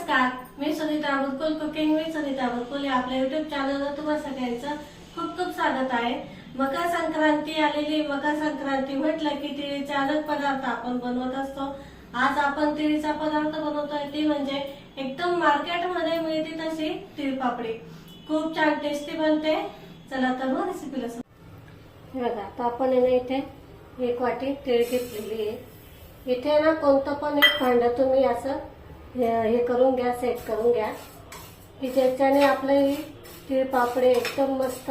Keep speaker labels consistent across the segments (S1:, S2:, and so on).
S1: नमस्कार, मी Sunita Bulkul cooking with Sunita Bulkul या आपल्या युट्यूब चॅनलवर तुम्हा सगळ्यांचं खूप खूप स्वागत आहे। मकर संक्रांती आलेली। मकर संक्रांती म्हटलं की तिळीचे अनेक पदार्थ आपण बनवत असतो। आज आपण तिळीचा पदार्थ बनवतोय, ती म्हणजे एकदम मार्केटमध्ये मिळते तशी तीळ पापडी। खूप छान टेस्टी बनते। चला तर मग रेसिपीला सुरू। बघा, आता आपण इथे एक वाटी तीळ घेतलेली आहे। इथे ना कोणतं पण एक भांडं तुम्ही असं हे करून घ्या, सेट करून घ्या की ज्याच्याने आपली तीळ पापडी एकदम मस्त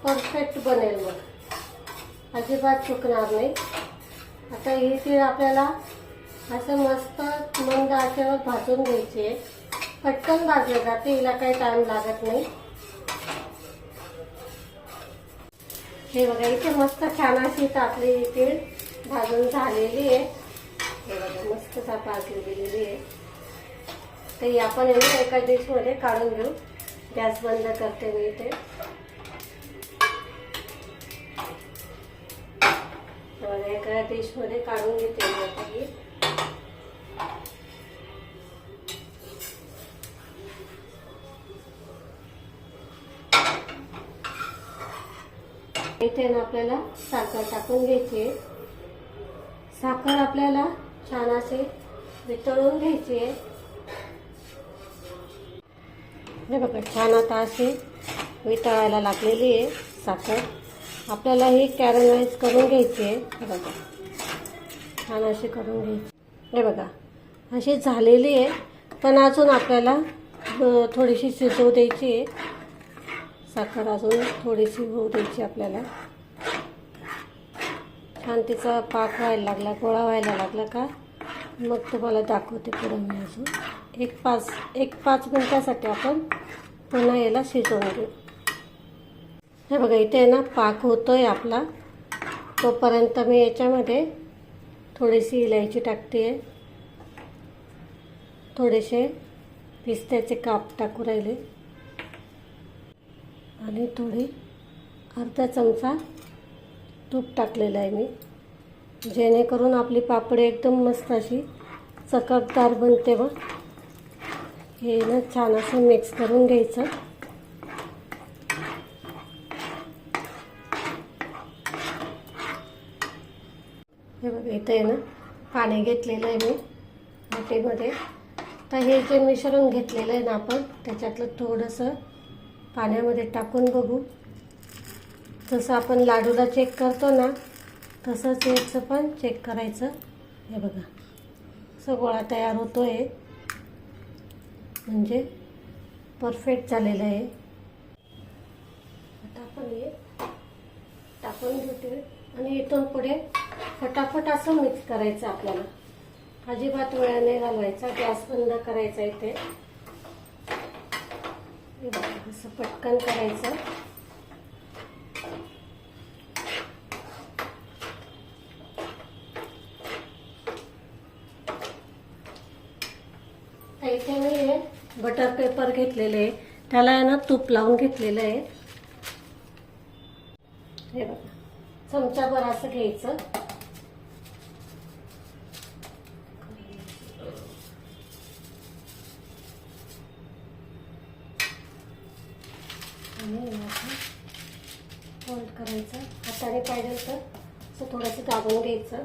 S1: परफेक्ट बनेल, मग अजिबात चुकणार नाही। आता ही तीळ आपल्याला असं मस्त मंद आचेवर भाजून घ्यायची आहे। पटकन भाजली जाते, हिला काही टाइम लागत नाही। हे बघा, इथे मस्त छान अशी आपली तीळ भाजून झालेली आहे। हे बघा, मस्त भाजली गेलेली आहे। तर आपण एका डिश मध्ये काढून घेऊ। गॅस बंद करते मी इथे। एका डिश मध्ये काढून घेते मी आता ही। इथे ना आपल्याला साखर टाकून घ्यायची आहे। साखर आपल्याला छान असे वितळून घ्यायची आहे। हे बघा, छान आता अशी वितळायला लागलेली आहे साखर। आपल्याला ही कॅरमलाइज करून घ्यायची आहे। हे बघा, छान अशी करून घ्यायची। हे बघा, अशी झालेली आहे, पण अजून आपल्याला थोडीशी शिजवू द्यायची आहे। साखर अजून थोडीशी होऊ द्यायची आपल्याला। छान तिचा पाक व्हायला लागला, गोळा व्हायला लागला का मग तुम्हाला दाखवते पुढे मी। अजून एक पाच मिनिटासाठी आपण पुन्हा याला शिजवून घेऊ। हे बघा, इथे ना पाक होतोय आपला। तोपर्यंत मी याच्यामध्ये थोडीशी इलायची टाकते, थोडेसे पिस्त्याचे काप टाकू राहिले आणि थोडी अर्धा चमचा तूप टाकलेलं आहे मी, जेणेकरून आपली पापडी एकदम मस्त अशी चकटदार बनते। मग हे ना छान असं मिक्स करून घ्यायचं। हे बघा, इथे ना पाणी घेतलेलं आहे मी वाटीमध्ये। तर हे जे मिश्रण घेतलेलं आहे ना आपण, त्याच्यातलं थोडंसं पाण्यामध्ये टाकून बघू। जसं आपण लाडूला चेक करतो ना, तसंच याचं पण चेक करायचं। हे बघा, असं गोळा तयार होतोय, म्हणजे परफेक्ट झालेलं आहे। आता आपण हे टाकून घेते आणि इथून पुढे फटाफट असं मिक्स करायचं आपल्याला। अजिबात वेळ नाही घालवायचा, गॅस बंद करायचा इथे। हे बघा, असं पटकन करायचं। इथे मी हे बटर पेपर घेतलेले आहे, त्याला आहे ना तूप लावून घेतलेलं आहे। हे बघा, चमचाभर असं घ्यायचं आणि फोल्ड करायचं। हाताने पाहिजे तर असं थोडंसं दाबून घ्यायचं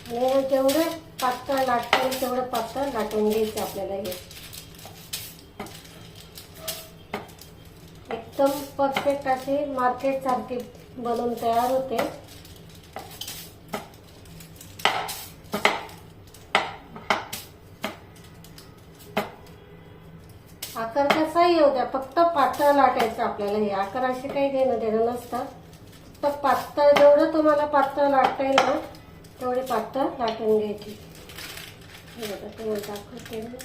S1: आणि जेवढं पातळ लाटता येईल तेवढं पातळ लाटून घ्यायचं आपल्याला। हे एकदम परफेक्ट अशी मार्केट सारखी बनवून तयार होते। आकार कसाही येऊ द्या, फक्त पातळ लाटायचं आपल्याला। हे आकार असे काही देणं देणं नसतं, फक्त पातळ जेवढं तुम्हाला पातळ लाटता येईल ना तेवढी पातळ लाटून घ्यायची। हे बघा, तुम्हाला दाखवते मी।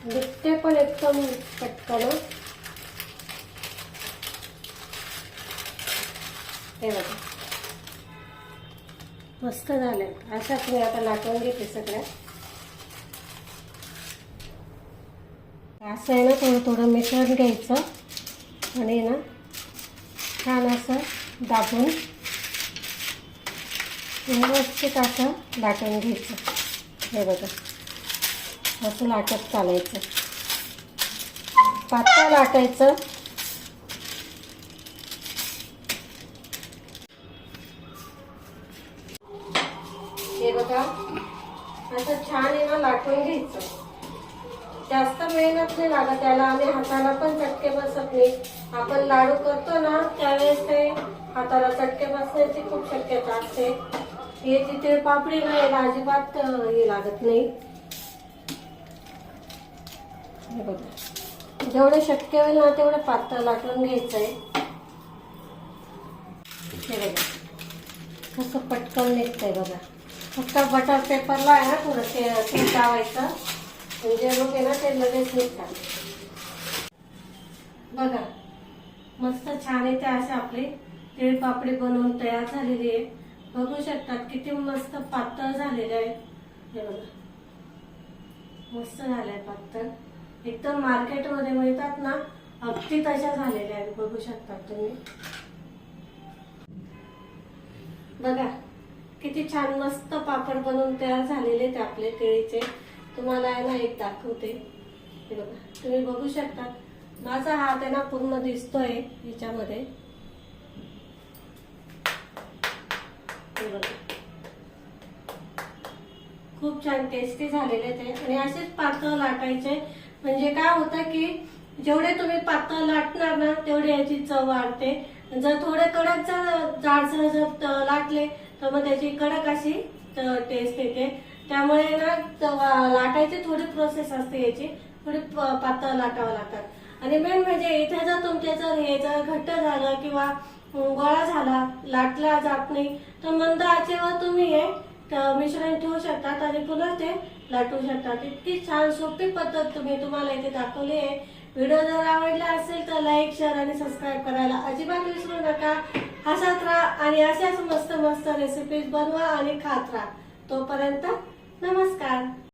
S1: दिसते पण एकदम पटकन। हे बघा, मस्त झाले। अशाच मी आता लाटून घेते सगळ्या। असं आहे ना, थोडं थोडं मिश्रण घ्यायचं आणि ना छान असं दाबून व्यवस्थित असं लाटून घ्यायचं। हे बघा, असं लाटत चालायचं, पातळ लाटायचं. हे बघा असं छान आहे ना लाटून घ्यायचं. जास्त मेहनत नाही लागत त्याला आणि हाताला पण चटके बसत नाही. आपण लाडू करतो ना त्यावेळेस ते हाताला चटके बसण्याची खूप शक्यता असते. हे तिथे पापडी नाही अजिबात हे लागत नाही. हे बघा जेवढं शक्य होईल ना तेवढं पातळ लाटून घ्यायचंय. हे बघा कसं पटकन निघतंय बघा. फक्त बटर पेपरला आहे ना थोडं तेल लावायचं म्हणजे मग आहे ना ते लगेच निघतात. बघा मस्त छान आहे. ते असे आपले तीळ पापडी बनवून तयार झालेली आहे. बघू शकतात किती मस्त पातळ झालेले आहेत. हे बघा मस्त झालंय पातळ, एकदम मार्केटमध्ये मिळतात ना अगदी तशा झालेल्या आहेत. बघू शकतात तुम्ही. बघा किती छान मस्त पापड बनवून तयार झालेले आहेत आपले केळीचे. तुम्हाला आहे ना एक दाखवते. हे बघा तुम्ही बघू शकता माझा हात आहे ना पूर्ण दिसतोय याच्यामध्ये. खूप छान टेस्टी झालेले ते. आणि असेच पातळ लाटायचे म्हणजे काय होतं की जेवढे तुम्ही पातळ लाटणार ना तेवढी याची चव वाढते. जर थोडे कडक जाडसर जर लाटले तर मग त्याची कडक अशी टेस्ट येते. त्यामुळे ना लाटायची थोडी प्रोसेस असते याची, थोडी पातळ लाटावं लागतात. आणि मेन म्हणजे इथे जर तुमचे जर हे जर घट्ट झालं किंवा गोळा झाला लाटला जात नाही तर मंद आचेवर तुम्ही हे मिश्रण ठेवू शकतात आणि पुन्हा ते लाटू शकतात. इतकी छान सोपी पद्धत तुम्हाला इथे दाखवली आहे. व्हिडिओ जर आवडला असेल तर लाईक शेअर आणि सबस्क्राईब करायला अजिबात विसरू नका. हसत राहा आणि अशाच मस्त मस्त रेसिपीज बनवा आणि खात राहा. तोपर्यंत नमस्कार.